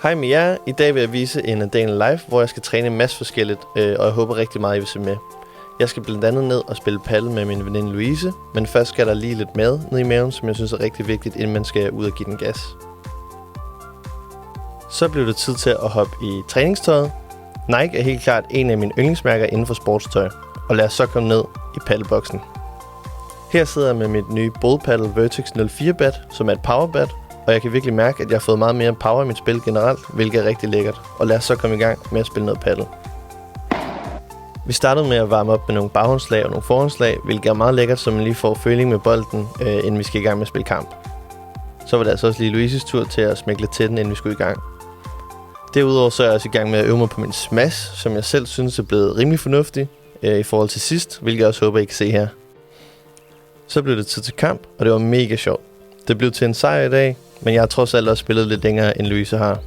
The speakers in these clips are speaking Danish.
Hej med jer. I dag vil jeg vise en dag live, hvor jeg skal træne en masse forskelligt, og jeg håber rigtig meget, I vil se med. Jeg skal blandt andet ned og spille paddle med min veninde Louise, men først skal der lige lidt mad ned i maven, som jeg synes er rigtig vigtigt, inden man skal ud og give den gas. Så blev det tid til at hoppe i træningstøjet. Nike er helt klart en af mine yndlingsmærker inden for sportstøj, og lad os så komme ned i paddleboksen. Her sidder jeg med mit nye Bold Paddle Vertex 04 bat, som er et powerbat, og jeg kan virkelig mærke, at jeg har fået meget mere power i mit spil generelt, hvilket er rigtig lækkert. Og lad os så komme i gang med at spille noget paddle. Vi startede med at varme op med nogle baghåndslag og nogle forhåndslag, hvilket er meget lækkert, så man lige får føling med bolden, inden vi skal i gang med at spille kamp. Så var det altså også lige Louises tur til at smække lidt til den, inden vi skulle i gang. Derudover så er jeg også i gang med at øve mig på min smash, som jeg selv synes er blevet rimelig fornuftig i forhold til sidst, hvilket jeg også håber, I kan se her. Så blev det tid til kamp, og det var mega sjovt. Det blev til en sejr i dag, men jeg har trods alt også spillet lidt længere, end Louise har.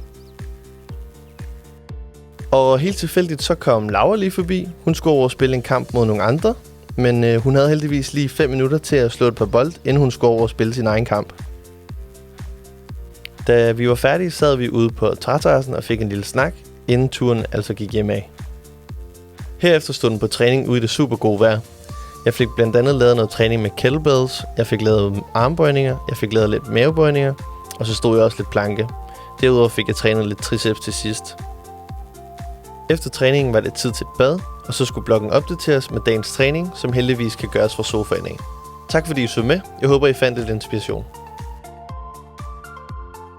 Og helt tilfældigt så kom Laura lige forbi. Hun skulle over og spille en kamp mod nogle andre, men hun havde heldigvis lige 5 minutter til at slå et par bold, inden hun skulle over og spille sin egen kamp. Da vi var færdige, sad vi ude på træterrassen og fik en lille snak, inden turen altså gik hjem af. Herefter stod den på træning ude i det super gode vejr. Jeg fik blandt andet lavet noget træning med kettlebells, jeg fik lavet armbøjninger, jeg fik lavet lidt mavebøjninger, og så stod jeg også lidt planke. Derudover fik jeg trænet lidt triceps til sidst. Efter træningen var det tid til et bad, og så skulle bloggen opdateres med dagens træning, som heldigvis kan gøres fra sofaen af. Tak fordi I så med. Jeg håber I fandt lidt inspiration.